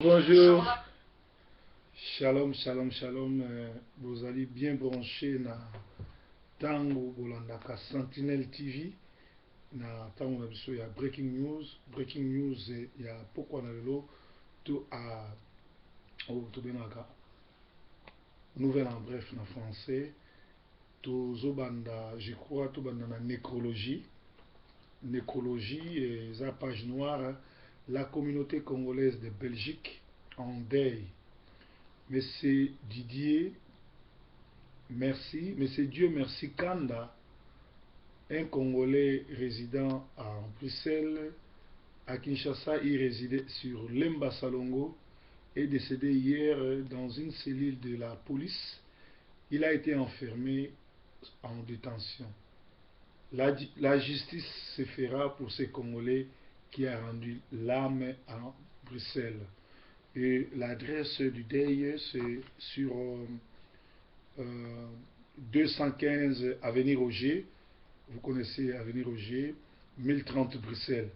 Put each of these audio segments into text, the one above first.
Bonjour, shalom, shalom, shalom. Vous allez bien branché na Tango Bolandaka Sentinel TV. Na Tango na biso ya breaking news. Breaking news ya pourquoi na lelo tout à tout benaka nouvelle en bref na français. Tout zobanda, je crois tout banda na nécrologie. Nécrologie et sa page noire. La communauté congolaise de Belgique en deuil. Monsieur Didier, merci. Monsieur Dieu merci Kanda, un Congolais résident à Bruxelles, à Kinshasa, il résidait sur Lemba Salongo, est décédé hier dans une cellule de la police. Il a été enfermé en détention. La justice se fera pour ces Congolais qui a rendu l'âme à Bruxelles. Et l'adresse du deuil, c'est sur 215 Avenue Roger. Vous connaissez Avenue Roger, 1030 Bruxelles.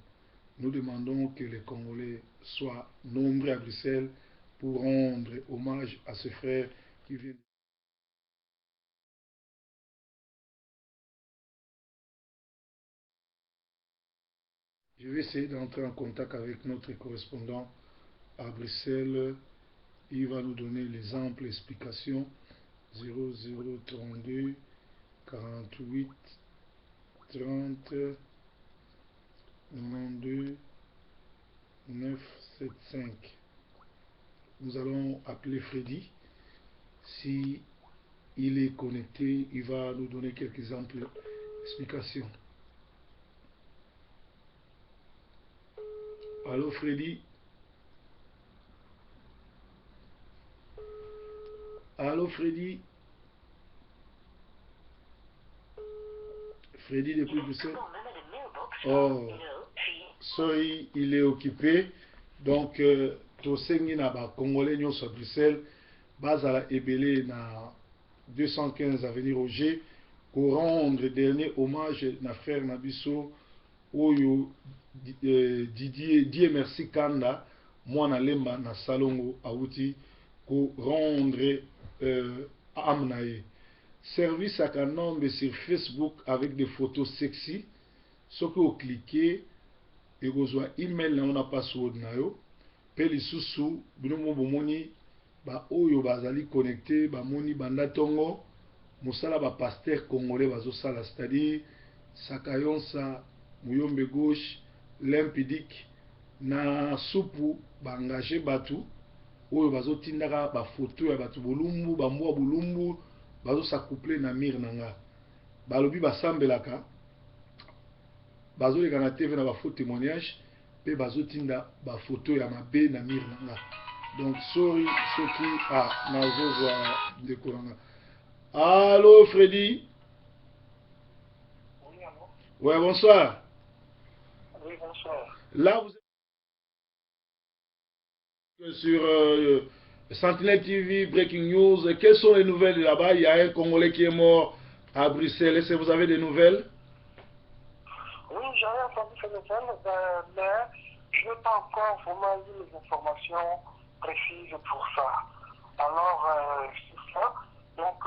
Nous demandons que les Congolais soient nombreux à Bruxelles pour rendre hommage à ce frère qui vient. Je vais essayer d'entrer en contact avec notre correspondant à Bruxelles. Il va nous donner les amples explications. 0032 48 30 92 975. Nous allons appeler Freddy. Si il est connecté, il va nous donner quelques amples explications. Allô Freddy? Allô Freddy? Freddy depuis Bruxelles? Oh, sorry, il est occupé. Donc, tosengi na ba Congolais nyonso à Bruxelles, bazala ebele na 215 Avenue Roger, pour rendre dernier hommage na frère Nabiso, oyo Didier merci Kanda, mwana lemba na Salongo Awuti, pour rendre amnaye. Service à Kanombe sur Facebook avec des photos sexy. Ce que vous cliquez, et vous avez email na on password na yo. Pe lisusu binomo bomoni ba oyo bazali connecté ba moni banda tongo musala ba pasteur congolais bazo sala, c'est-à-dire Sakayonsa Muyombe gauche limpidique na supu ba engagé batu oyo bazo tindaka ba photo ya batu bolumbu ba mwa bolumbu bazo s'accoupler na mir nanga balobi basambelaka bazo leka na TV na ba faux témoignage pe bazo tinda ba photo ya mabe na mir nanga. Donc sorry soki nazo zwa ndeko nanga. Allô Freddy? Oui, allô? Ouais, bonsoir. Oui, bonsoir. Là vous êtes sur Sentinel TV, Breaking News. Quelles sont les nouvelles là-bas? Il y a un Congolais qui est mort à Bruxelles. Est-ce que vous avez des nouvelles? Oui, j'avais entendu ces nouvelles, mais je n'ai pas encore vraiment eu les informations précises pour ça. Alors, c'est ça. Donc,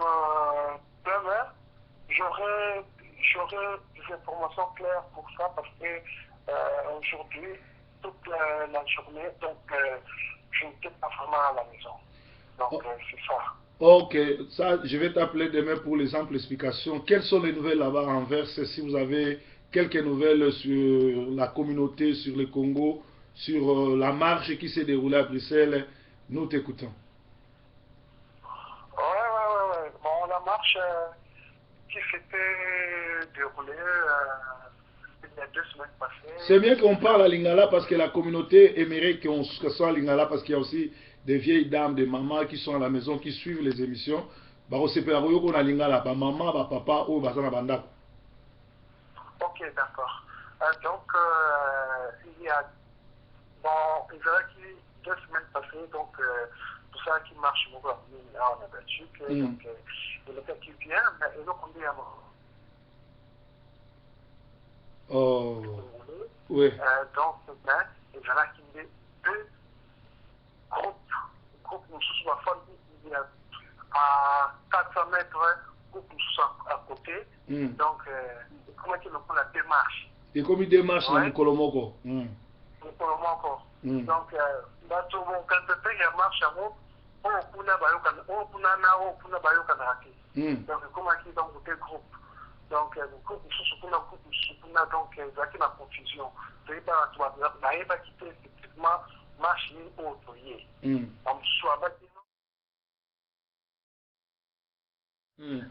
demain, j'aurai des informations claires pour ça parce que aujourd'hui, toute la journée, donc, je n'étais pas vraiment à la maison. Donc, c'est ça. Ok, ça, je vais t'appeler demain pour les amples explications. Quelles sont les nouvelles là-bas en Anvers? Si vous avez quelques nouvelles sur la communauté, sur le Congo, sur la marche qui s'est déroulée à Bruxelles, nous t'écoutons. Ouais. Bon, la marche qui s'était déroulée il y a 2 semaines passées. C'est bien qu'on parle à Lingala parce que la communauté aimerait qu'on soit à Lingala parce qu'il y a aussi des vieilles dames, des mamans qui sont à la maison, qui suivent les émissions. Bah, on sait pas qu'on a Lingala, bah maman, bah papa, ou bah ça na banda. Ok, d'accord. Donc, il y a, bon, il y a qui 2 semaines passées, donc, pour ça qui marche beaucoup en Belgique, donc, il est qui vient, mais il est combien à moi? Oh, oui. Donc, il y en a qui me dit 2 groupe mosusu bafandi à 400 mètres groupe mosusu à côté. Donc ekomaki lokola démarche. Ekomi démarche na mokolo moko. Mokolo moko. Donc bato bokanza ya marche yango oyo kuna bayokana oyo kuna na oyo kuna bayokana te. Donc ekomaki donc des groupes. Donc groupe mosusu kuna groupe mosusu kuna donc ezalaki na confusion. Toyeba bayeba kite effectivement marche nini oyo toye. Bamosusu abaki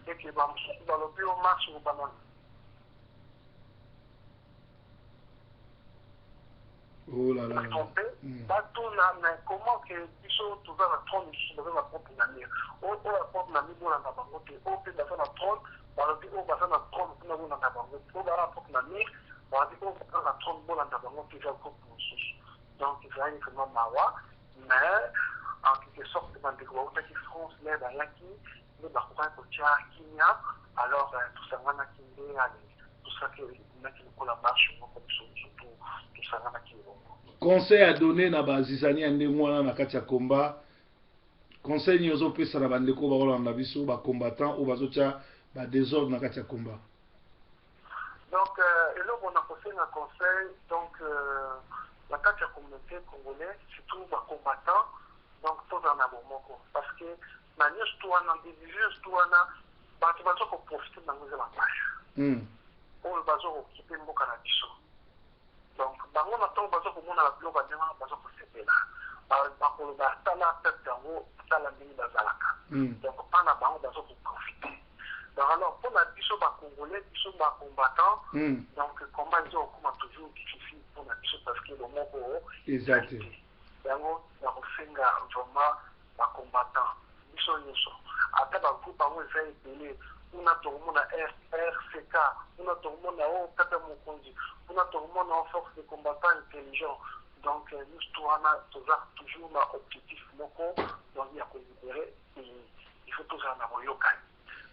et que bamosusu balobi oyo marche oyo banana. Oh là là. Mais comment que ils sont tous dans la trône, ils sont dans la propre manière. On la propre manière, on a la bangote. On peut dans la trône, on a dit on va dans la trône, on a la bangote. On va la propre manière, on a dit on va dans la trône, on a la bangote, il va couper nos soucis. Donc il va y avoir mawa, mais en quelque sorte, dans des gros qui France, les Bayaki, les Bakoua, Kenya, alors tout ça, on a qui est allé. Tout ça qui la marche, surtout tout ça qui conseil à donner na bazizani ande mwana na kati ya combat. Conseil ni ozo pesa na bandeko ba Rolanda biso ba combattant ou bazotia ba désordre na kati ya combat. Donc et là on a posé un conseil donc la kati ya communauté congolaise surtout ba combattant donc tout en abonnement parce que na nyos tout en individuel tout en ba tu vas profiter dans nos avantages. Oyo bazo okipe mboka na biso. Donc bango na to bazo komona la bloka ndema bazo kosepela. Bakoloba tala tete yango tala ndenge bazalaka. Donc pana bango bazo profiter. Donc alors pour la biso ba congolais biso ba combattant donc combat ils ont toujours difficile pour la biso parce que le moko exact. Yango na kosenga vraiment ba combattant biso nyonso. Ata ba groupe bango ezali belé on a tout le monde à RCK, on a tout le monde à Kata Mokonzi, on a tout le monde en force de combattants intelligents. Donc, nous, toujours un objectif moko, donc il y a qu'on libérer et il faut toujours en avoir yokai.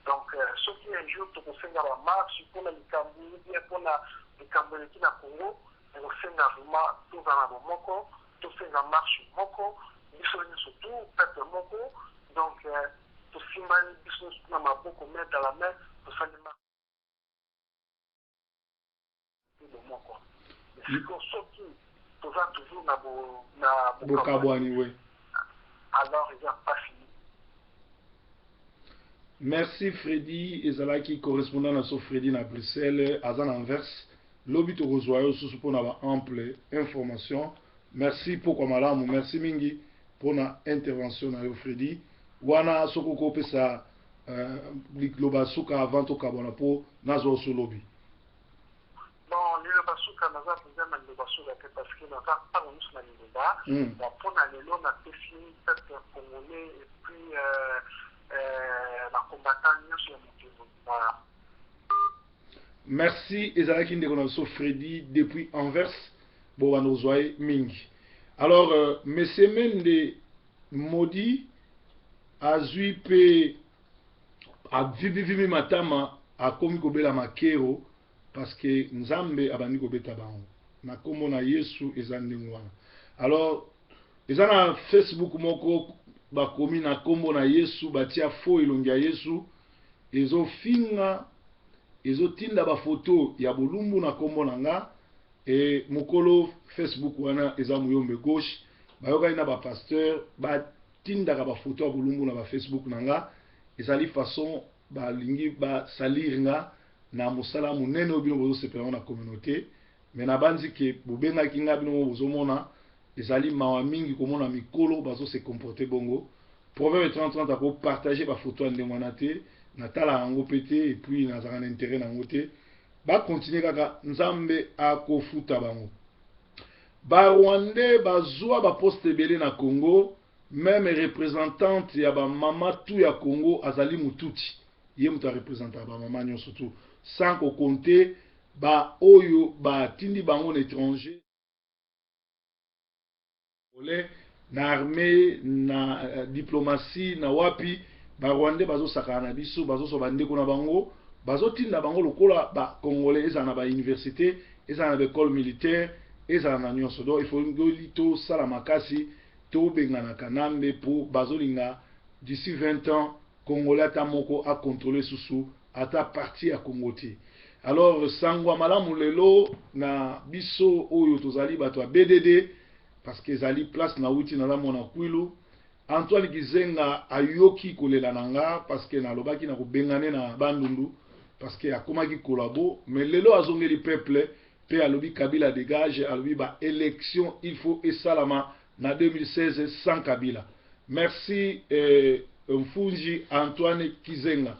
Donc, ce qui est un jour, tout le monde a marche, pour les Cambouis, pour les Cambouis qui na Congo, et on fait vraiment tout en avoir moko, tout fait en marche moko, ils sont surtout peut-être moko, donc, tout simani business na maboko mettre dans la main pour faire des marques de moko. Mais ce qui toujours na Bokabwani, oui. Alors il n'y a pas fini. Merci Freddy ezalaki correspondant à so Freddy na Bruxelles azan Anvers lobi to rejoindre sous pour avoir ample information. Merci pour malamu, merci mingi pour na intervention na yo Freddy. Wana soko pesa loba suka avant to kabona po nazo so lobby. Bon, le basuka naza kuza na le basuka parce que naza pas nous na le ba pour na le na fini cette congolais et puis la combattant sur voilà. Merci ezalaki ndeko na so Freddy depuis Anvers bo wana ozwai mingi. Alors monsieur Mende Modi azui pe avivi matama akomi kobela makero parce que nzambe abandi kobeta bango na kombo na Yesu ezande ngwana. Alors ezana Facebook moko bakomi na kombo na Yesu batia fo elongi ya Yesu ezofinga ezotinda ba photo ya bolumbu na kombo na nga et mokolo Facebook wana eza muyombe gauche bayoka ina ba pasteur ba tindaka ba photo ya bolumbu na ba Facebook na nga ezali façon ba lingi ba salir nga na musala munene obino bozo sepela na communauté mais na banzi ke bobenga kinga bino bozo mona ezali mawa mingi komona mikolo bazo se comporter bongo. Proverbe 30 ako partager ba photo ya ndemwana te na tala yango pété et puis na zaka intérêt na ngote ba continuer kaka nzambe akofuta bango. Ba Rwandais bazwa ba poste belé na Congo, même représentante ya ba mama tout ya Congo azali mututi ye muta représenter ba mama nyo surtout sans ko compter ba oyo ba tindi bango na étranger na armée na diplomatie na wapi ba Rwandais bazo sakana biso bazo so bande ko na bango bazo tinda bango lokola ba Congolais ezana ba université ezana ba école militaire ezana na nyonso do il faut ngoli to sala makasi to bengana kanambe pour bazolinga d'ici 20 ans Congolais ata moko a contrôler susu ata parti à Congoti. Alors sangwa malamu lelo na biso oyo tozali bato ya BDD parce que zali place na uti na mona kwilu Antoine Gizenga ayoki kolela nanga parce que nalobaki na kobengane na bandundu parce que akomaki kolabo mais lelo azongeli peuple pe alobi Kabila dégage alobi ba élection il faut esalama na 2016 sans Kabila. Merci Mfunji Antoine Kizenga.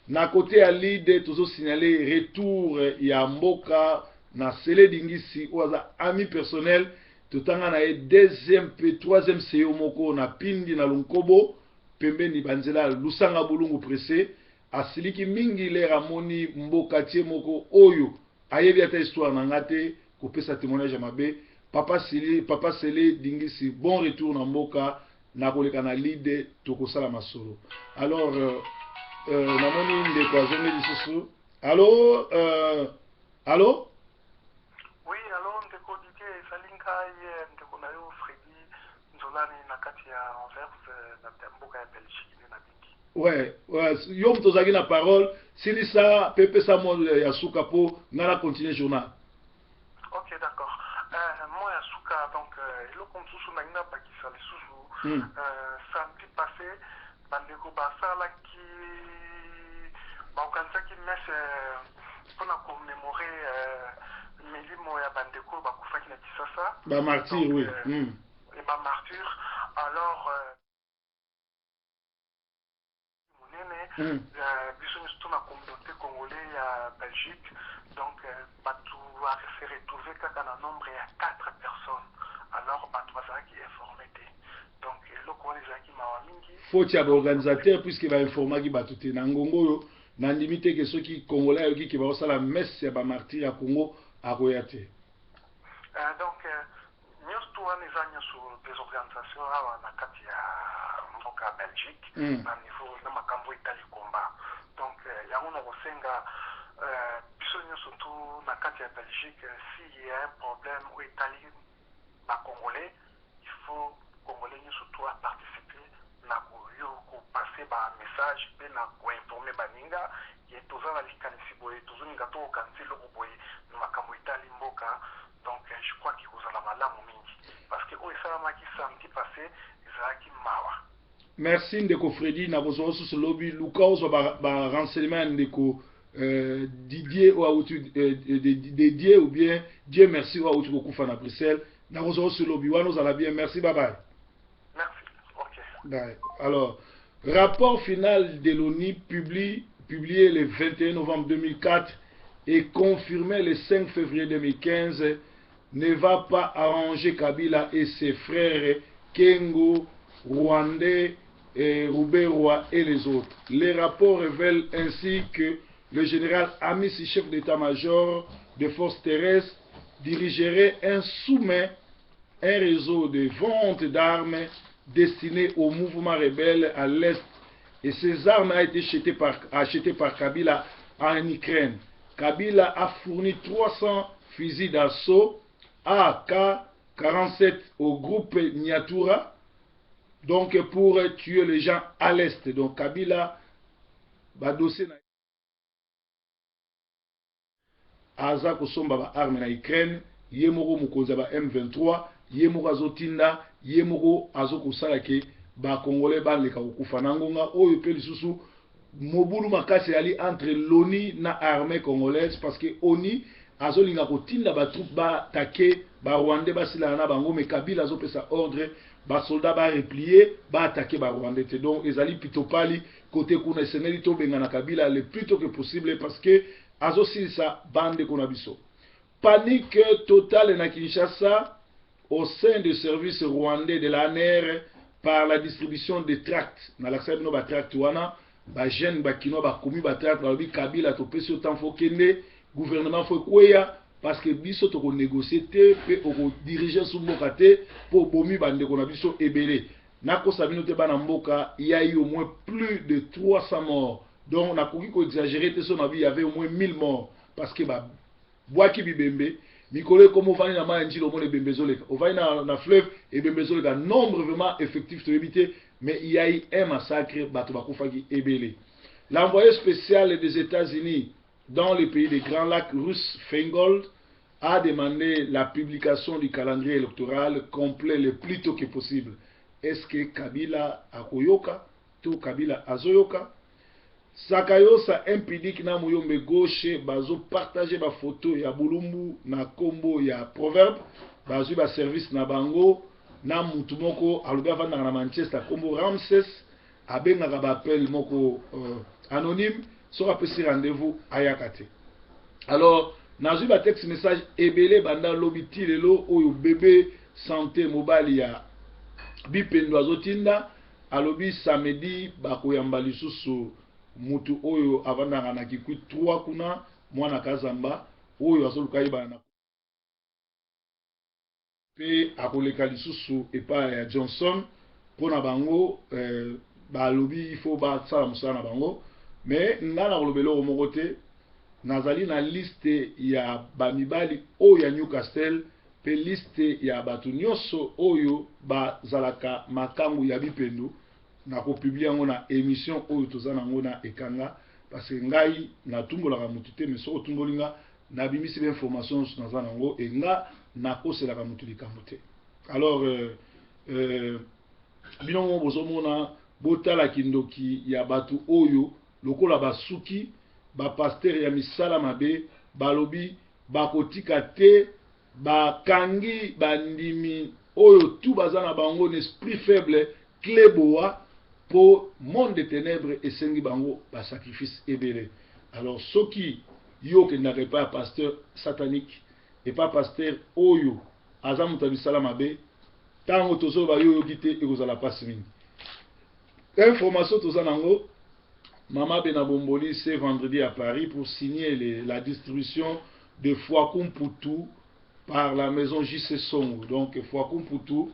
Na côté à l'idée toujours signaler retour ya mboka na Sele Dingisi oza ami personnel tutanga na deuxième pe troisième CEO moko na pindi na Lunkobo pembeni banzela lusanga bulungu pressé asiliki mingi le ramoni mboka tie moko oyo ayebi ata histoire na ngate kopesa témoignage mabe papa Sele Dingisi bon retour na mboka na koleka na l'idée tokosala masolo. Alors namoni ndeko azongi lisusu. Allô allô. Oui, allô ndeko Didier salinga ye ndeko na yo Freddy Nzolani na kati ya Anvers na mboka ya Belgique na bingi. Ouais, yo mtozaki na parole silisa pepe sa mo ya suka po ngala continuer journal. OK, d'accord. Moi ya suka donc eloko msusu na ngina bakisa lisusu samedi passé bandeko basalaki baokanisaki messe mpona commémorer milimo ya bandeko bakufaki na Kisasa bamartyr oui bamartyr alors monene biso nyonso to na communauté congolais ya Belgique donc bato se retrouver kaka na nombre ya 4 personnes alors bato bazalaki informé te donc eloko wana ezalaki mawa mingi faute ya baorganisateur puisque bainformaki bato te na ngongo oyo nandimi te ke soki congolais ayoki ke baosala messe ya bamartyr ya Congo akoya te. Donc nyonso to wana eza nyonso des organisations awa na kati ya mboka ya Belgique na niveau na makambo etali komba donc yango na kosenga biso nyonso to na kati ya Belgique s'il y a un problème oyo etali bacongolais il faut congolais nyonso to a participer na koyo kopase bamessage mpe na koinforme baninga ye toza na likanisi boye tozoninga tokokanisi eloko boye na makambo etali mboka donc je crois que kozala malamu mingi parce que oyo esalamaki samedi passé ezalaki mawa. Merci ndeko Freddy na kozwa susu lobi luka ozwa renseignement ndeko Didier ou autu Didier ou bien Dieu merci ou autu kokufa na Bruxelles na kozwa susu lobi wana ozala bien merci bye bye. Merci. OK. Bye. Alors rapport final de l'ONU publié le 21 novembre 2004 et confirmé le 5 février 2015 ne va pas arranger Kabila et ses frères Kengo, Rwandais, Rouberois et les autres. Les rapports révèlent ainsi que le général Amissi, chef d'état-major des forces terrestres, dirigerait un réseau de vente d'armes destiné au mouvement rebelle à l'Est. Et ces armes ont été achetées par Kabila en Ukraine. Kabila a fourni 300 fusils d'assaut AK-47 au groupe Nyatura, donc pour tuer les gens à l'Est. Donc Kabila va dossier aza kosomba ba arme na Ukraine, yemoko mukonza ba M23, yemoko azotinda, yemoko azokosala ke ba Congolais baleka kokufa na ngonga oyo pe lisusu mobulu makasi ali entre l'ONU na armée congolaise parce que ONU azolinga kotinda ba troupe ba attaquer ba Rwandais basila na bango mais Kabila azopesa ordre ba soldats ba replier ba attaquer ba Rwandais te donc ezali pitopali côté kuna eseneli to benga na Kabila le plus tôt que possible parce que azosilisa bande kona biso. Panique totale na Kinshasa au sein du service rwandais de l'ANR par la distribution de tracts. Na l'accès no ba tract wana ba jeune ba kino ba komi ba tract ba bi Kabila to pesi autant faut kende gouvernement faut kweya parce que biso to ko négocier te pe ko diriger sous mboka te pour bomi bande kona biso ebele. Na ko sabino te bana mboka il y a eu au moins plus de 300 morts. Donc on a exagéré, il y avait au moins 1000 morts parce que Boaki Bibembe mikolo comme ovani na ma njilo mone bembezoleka ovani na fleuve et bembezoleka nombre vraiment effectif to éviter mais il y a eu un massacre bato bakufaki ebele. L'envoyé spécial des États-Unis dans les pays des Grands Lacs russes, Feingold, a demandé la publication du calendrier électoral complet le plus tôt que possible. Est-ce que Kabila akoyoka to Kabila azoyoka? Sakayosa implique na muyombe gauche bazo partager ba photo ya bulumbu na kombo ya proverbe bazo ba service na bango na mutu moko alobi avanda na Manchester kombo Ramses abengaka ba appel moko anonyme sera pesi rendez-vous ayakate. Alors nazwi ba texte message ebele banda lobiti lelo oyo bébé santé mobile ya bipendo azotinda alobi samedi bakoyamba lisusu mutu oyo avandanga na kikwi 3 kuna mwana kazamba oyo azoluka yebana pe akoleka lisusu epa ya Johnson pona bango balobi il faut basala musala na bango mais ngana kolobelo moko te nazali na liste ya bamibali oyo ya Newcastle pe liste ya batu nyonso oyo bazalaka makambu ya bipendo na ko publier yango na émission oyo tozana ngo na ekanga parce que ngai na tumbolaka mutu te mais soko tumbolinga na bimisi l'information sur nazana ngo et nga na koselaka mutu likambo te. Alors binongo bozomona botala kindoki ya batu oyo lokola basuki ba pasteur ya misala mabe balobi bakotika te bakangi bandimi oyo tout bazana bango n'esprit faible kleboa pour monde de ténèbres et sengi bango ba sacrifice ebele. Alors soki yo ke n'avait pas pasteur satanique et pas pasteur oyo azamuta bisala mabe tango tozo ba yo gite e kozala passe mingi. Information tozanango Mama Benabomboli c'est vendredi à Paris pour signer la distribution de Fouakoum Poutou par la maison JC Songo. Donc Fouakoum Poutou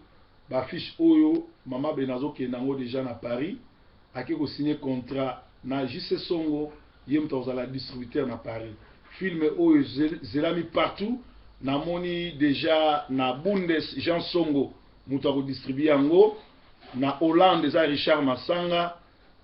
ba fiche oyo Mama Benazo qui est nango déjà na Paris a qui signé contrat na JC Songo yem toza la distributeur na Paris. Film oyo zelami partout na moni déjà na Bundes Jean Songo mutako distribuer yango na Hollande za Richard Masanga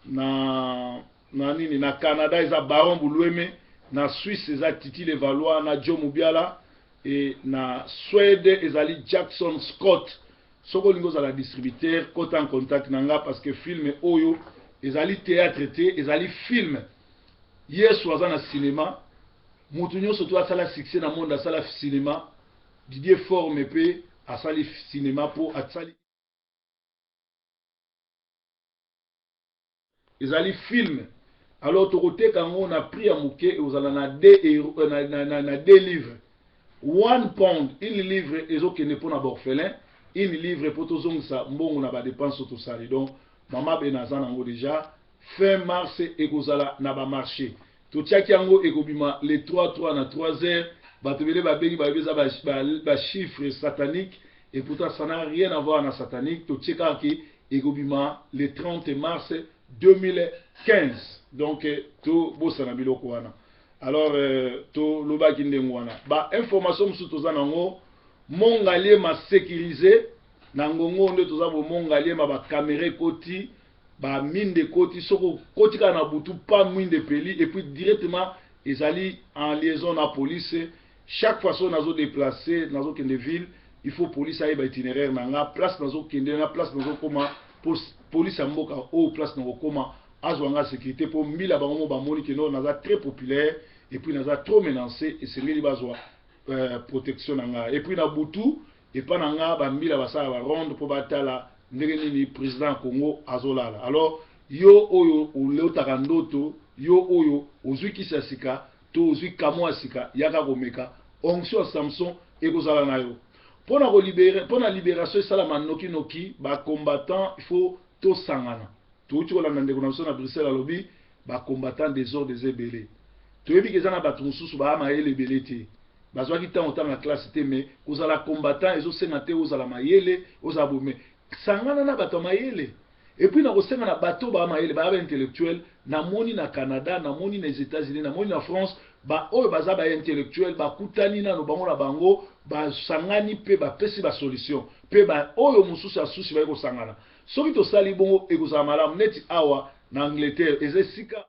na nini na Canada eza Baron Bulueme na Suisse eza Titi Levallois na Joe Mubiala et na Suède ezali Jackson Scott soko lingo za la distributeur côté en contact nanga parce que film oyo ezali théâtre te ezali film yesu aza na cinéma mutu nyonso to asala succès na monde asala cinéma Didier Forme pe asali cinéma po asali ezali film. Alors tokote kango na prix à mouke ozala na deux livres. One pound, une livre ezokene po na borphelin, une livre po tozongisa mbongo na ba dépenses to sali. Donc mama benaza nango déjà fin mars ekozala na ba marché. To tiaki yango ekobima les 3 na 3 heures, batebele ba bengi ba beza ba chiffres sataniques et pourtant ça n'a rien à voir na satanique. To tieka ki ekobima le 30 mars 2015. Donc to bosana biloko wana. Alors to loba kindenge wana ba information musu tozana ngo mongalie ma sécurisé na ngongo nde tozabo mongalie ma ba caméra koti ba mine de koti soko koti kana butu pas mine de peli et puis directement ezali en liaison na police chaque fois so nazo déplacer nazo kende ville il faut police aille ba itinéraire na nga place nazo kende na place nazo koma police amboka au place nazo koma azwanga sécurité pour mbila bango bamoni que non naza très populaire et puis naza trop menacé et c'est lui bazwa protection nanga et puis na butu et pas nanga ba mbila basala ba ronde pour batala ndenge nini président Congo azolala. Alors yo oyo uleutaka ndoto yo oyo ozwi kisasika to ozwi kamwa sika yaka komeka onction Samson ekozala na yo pona ko libérer pona libération sala manoki noki ba combattant il faut to sangana. Tout le monde a Bruxelles à lobby, ba combattant des ordres des ébélés. Tu veux dire que ça battu sous ba maël ébélé. Bazwa qui tant la classe té mais aux ala combattant et aux sénateurs aux ala maël aux abomé. Sangana na bato maël. Et puis, dans le bateau, il intellectuel, na moni na Canada, na moni na États-Unis, na moni na France, baza intellectuel, kutani na no bango na bango, sangani pe pesi solution. Pe oyo mususu asusi ba ko sangana. Soki to sali bongo ekozala malamu neti awa na Angleterre, ezesika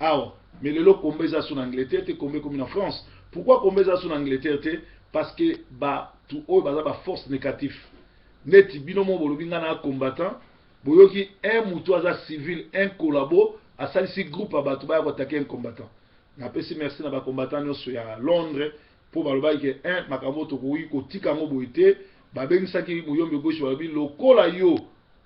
awa, mais lelo kombeza sur Angleterre te kombe comme en France. Pourquoi kombeza sur Angleterre te? Parce que tout oyo baza force négative. Neti binomo bolobi ngana combattant, boyoki un mutu aza civil, un collabo, asalisi groupe abatu ba ko attaquer un combattant. Na pesi merci na ba combattant nyonso ya Londres pour baloba ke un makambo to ko ko tika ngo boite, ba bengisaki muyombe gauche balobi lokola yo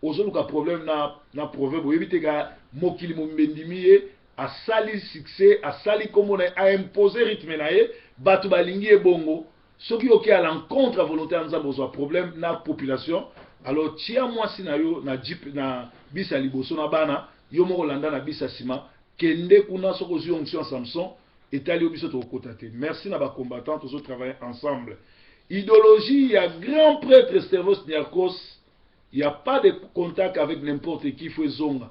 ozoluka problème na proverbe boyebite ga mokili mombendimiye asali succès, asali comme on a imposé rythme na ye, batu balingi ebongo. Ceux qui ont à l'encontre à volonté en un problème na population, alors tia moi si na yo na jeep na bisa liboso na bana yo moko landa na bisa sima kende kuna soko zi onction Samson etali obiso to kotate. Merci na ba combattants tous travailler ensemble. Idéologie, il y a grand prêtre Stervos Niarchos, il n'y a pas de contact avec n'importe qui, il faut zonga.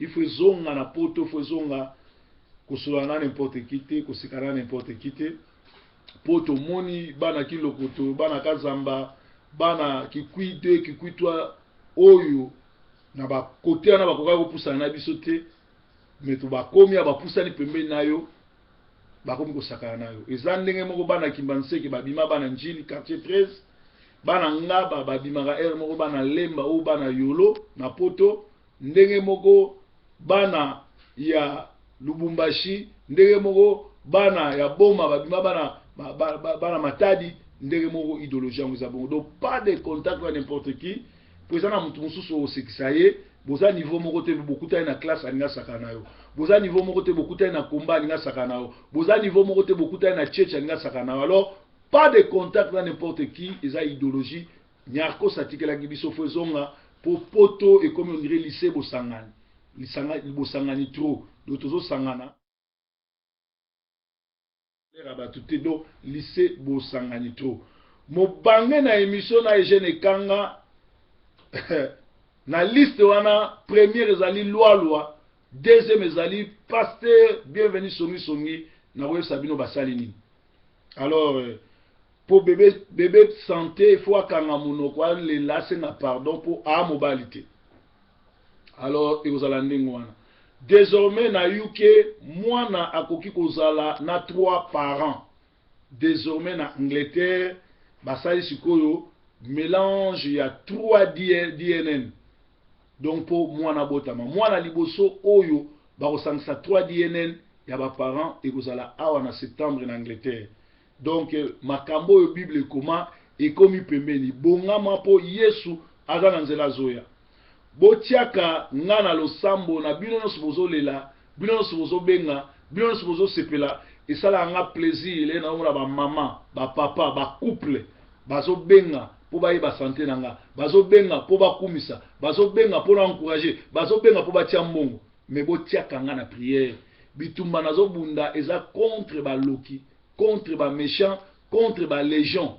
Il faut zonga na poto, il faut zonga kosolana n'importe qui te, kosikana n'importe qui te. Poto moni bana kilokoto bana kazamba bana kikwide kikwitwa oyo na ba kote na ba koka kopusana na biso te mais to ba komi ba pusani pembeni nayo ba komi kosakana nayo eza ndenge moko bana kimbanseke babima bana njili quartier 13 bana ngaba babimaka er moko bana lemba ou bana yolo na poto ndenge moko bana ya Lubumbashi ndenge moko bana ya Boma babima bana matadi ndenge moko idéologie yango eza bongo. Donc pas de contact avec n'importe qui pour ça na mutu mususu osekisa ye boza niveau moko te bokuta na classe alinga sakana yo boza niveau moko te bokuta na komba alinga sakana yo boza niveau moko te bokuta na church alinga sakana yo. Alors pas de contact avec n'importe qui, eza idéologie nyarko satikela gibiso fozonga pour poto et comme on dirait lycée bosangani bosangani trop dotozo sangana do lycée bosangani trop mobange na émission na Eugène Kanga na liste wana première ezali loi deuxième ezali pasteur bienvenue songi na wewe Sabino basali. Alors pour bébé santé il faut akanga monoko les lasser na pardon pour a mobilité. Alors et vous allez wana désormais na UK mwana akoki kozala na 3 parents. Désormais na Angleterre basali sikoyo mélange il y a 3 DNN. Donc pour mwana botama mwana liboso oyo bakosangisa 3 DNN ya ba parents et kozala awa na septembre en Angleterre. Donc makambo yo Bible koma ekomi pembeni bongama po Yesu aza na nzela zoya. Botiaka ngana losambo na bino no subozo lela bino no subozo benga bino no subozo sepela esala nga plaisir le na mona ba mama ba papa ba couple bazo benga po ba yeba santé nanga bazo benga po ba kumisa bazo benga po na encourager bazo benga po ba tia mbongo mais botiaka ngana prière bitumba nazo bunda eza contre ba loki contre ba méchant contre ba légion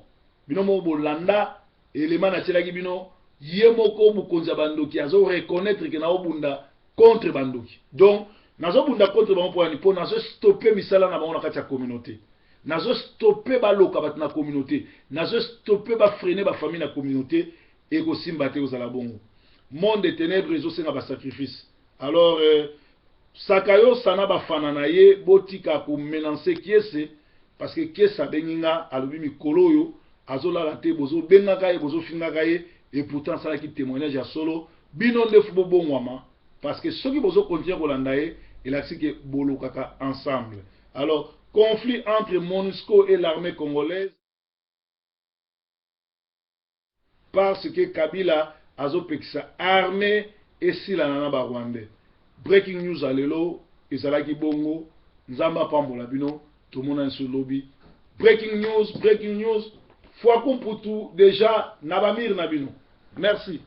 bino mo bolanda élément na tielaki bino yemoko bukonza bandoki azo reconnaître que na obunda contre bandoki. Donc nazo bunda contre bango pour ni po nazo stopper misala na bango na kati ya communauté nazo stopper ba loka bat na communauté nazo stopper ba freiner ba famille na communauté et ko simba te ozala bongo monde de ténèbres ezo senga ba sacrifice. Alors sakayo sana ba fanana ye botika ko menacer kiese parce que kiesa beninga alobi mikolo yo azola la te bozo benga kaye bozo finga kaye. Et pourtant ça qui témoignage à solo binon de fubo bonwama parce que ceux qui bozo continuer kolandaye et là c'est que bolo kaka ensemble. Alors conflit entre MONUSCO et l'armée congolaise parce que Kabila azopekisa armée et sila nana ba Rwandais. Breaking news alelo ezalaki bongo nzamba pambola bino tout le monde sur lobby. Breaking news fois pour tout déjà nabamir nabino. Merci.